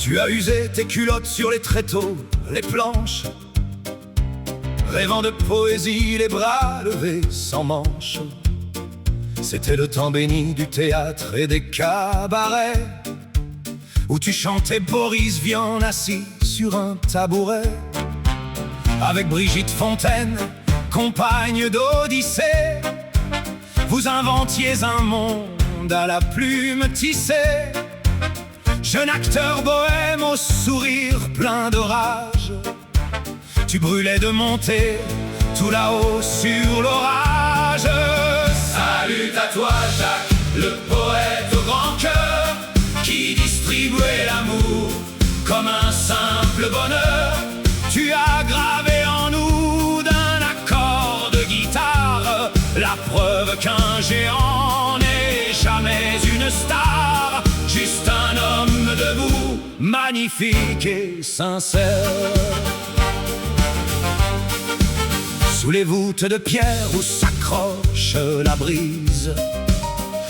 Tu as usé tes culottes sur les tréteaux, les planches, rêvant de poésie, les bras levés sans manches. C'était le temps béni du théâtre et des cabarets, où tu chantais Boris Vian assis sur un tabouret. Avec Brigitte Fontaine, compagne d'Odyssée, vous inventiez un monde à la plume tissée. Jeune acteur bohème au sourire plein de rage, tu brûlais de monter tout là-haut sur l'orage. Salut à toi Jacques, le poète au grand cœur, qui distribuait l'amour comme un simple bonheur. Tu as gravé en nous d'un accord de guitare la preuve qu'un géant n'est jamais une star, juste un homme debout, magnifique et sincère. Sous les voûtes de pierre où s'accroche la brise,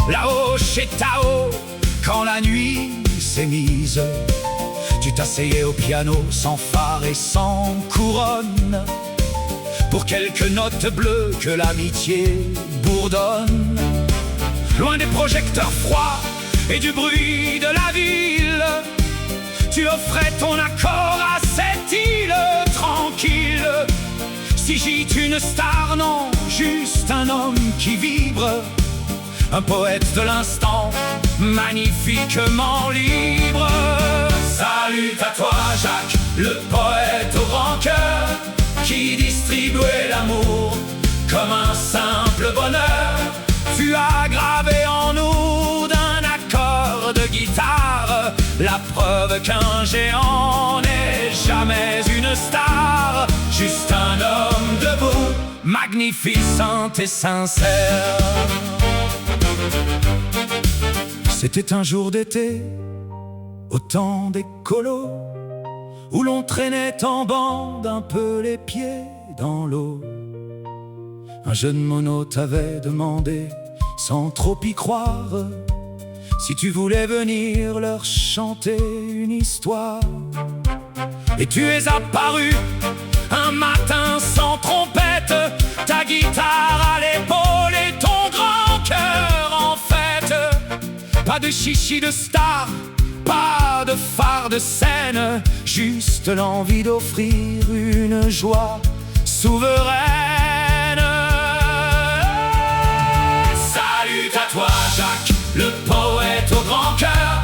là-haut chez Tao, quand la nuit s'est mise, tu t'asseyais au piano sans phare et sans couronne, pour quelques notes bleues que l'amitié bourdonne. Loin des projecteurs froids et du bruit de la ville, tu offrais ton accord à cette île tranquille. Si j'y une star, non, juste un homme qui vibre, un poète de l'instant, magnifiquement libre. Salut à toi Jacques, le poète au grand cœur, qui distribuait l'amour comme un simple bonheur. Tu as gravé en nous d'un accord de guitare la preuve qu'un géant n'est jamais une star, juste un homme debout, magnificent et sincère. C'était un jour d'été, au temps des colos, où l'on traînait en bande un peu les pieds dans l'eau. Un jeune mono t'avait demandé, sans trop y croire, si tu voulais venir leur chanter une histoire. Et tu es apparu un matin sans trompette, ta guitare à l'épaule et ton grand cœur en fête. Pas de chichi de star, pas de phare de scène, juste l'envie d'offrir une joie souveraine. Salut à toi Jacques, le poète au grand cœur,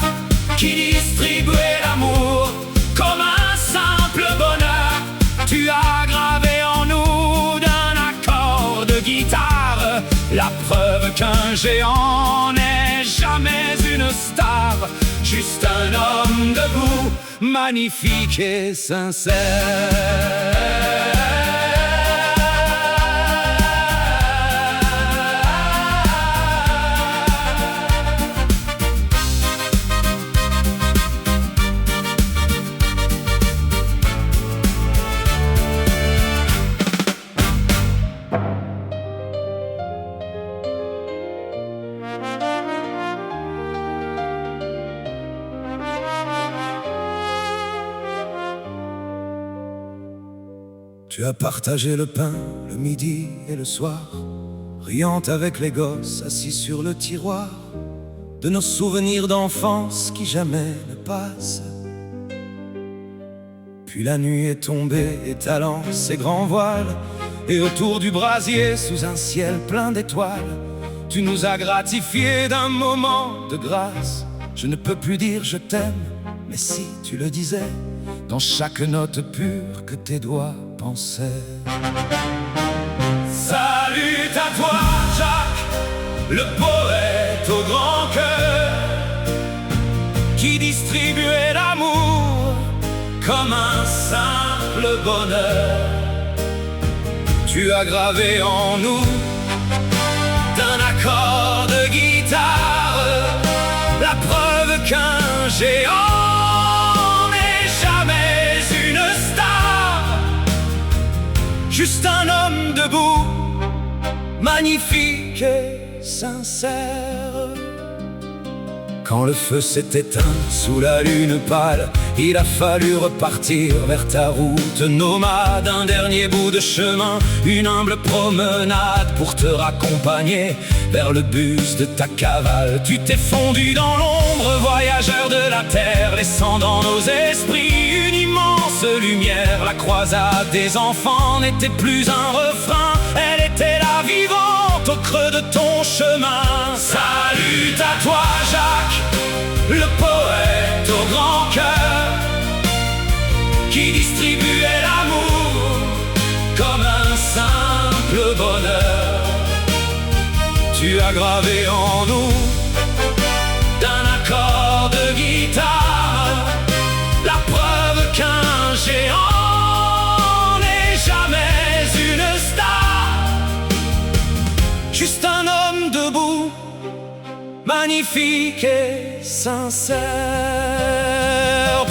qui distribuait l'amour comme un simple bonheur. Tu as gravé en nous d'un accord de guitare la preuve qu'un géant n'est jamais une star, juste un homme debout, magnifique et sincère. Tu as partagé le pain le midi et le soir, riant avec les gosses assis sur le tiroir de nos souvenirs d'enfance qui jamais ne passent. Puis la nuit est tombée, étalant ses grands voiles, et autour du brasier, sous un ciel plein d'étoiles, tu nous as gratifiés d'un moment de grâce. Je ne peux plus dire je t'aime, mais si tu le disais, dans chaque note pure que tes doigts pensaient. Salut à toi Jacques, le poète au grand cœur, qui distribuait l'amour comme un simple bonheur. Tu as gravé en nous d'un accord de guitare la preuve qu'un géant n'est jamais une star, juste un homme debout, magnifique et sincère. Quand le feu s'est éteint sous la lune pâle, il a fallu repartir vers ta route nomade. Un dernier bout de chemin, une humble promenade pour te raccompagner vers le bus de ta cavale. Tu t'es fondu dans l'ombre, voyageur de la terre, laissant dans nos esprits une immense lumière. La croisade des enfants n'était plus un refrain, elle était là vivante au creux de ton chemin. Salut à toi Jacques, le poète au grand cœur, qui distribuait l'amour comme un simple bonheur. Tu as gravé en nous, d'un accord de guitare, la preuve qu'un géant n'est jamais une star. Juste un homme debout, magnifique et sincère.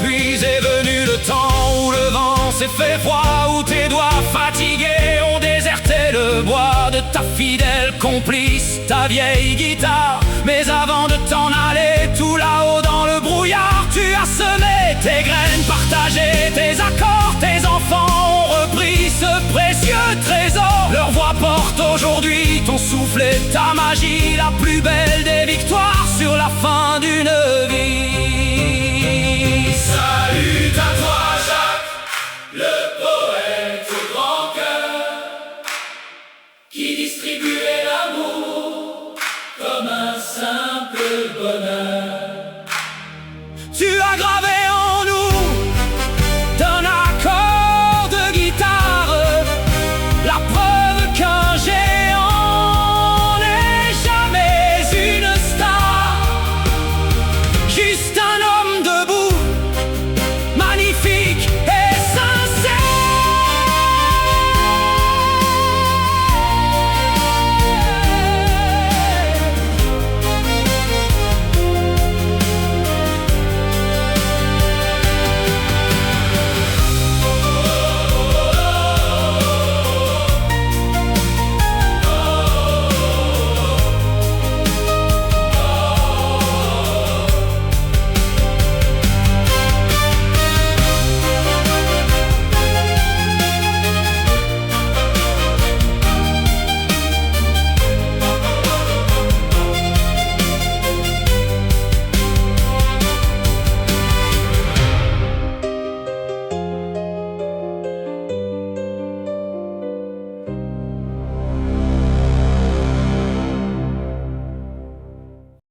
Puis est venu le temps où le vent s'est fait froid, où tes doigts fatigués ont déserté le bois de ta fidèle complice, ta vieille guitare. Mais avant de t'en aller tout là-haut dans le brouillard, tu as semé tes graines, partagé tes accords. Tes enfants ont repris ce précieux trésor. Leur voix porte aujourd'hui ton souffle et ta magie, la plus belle des victoires sur la fin d'une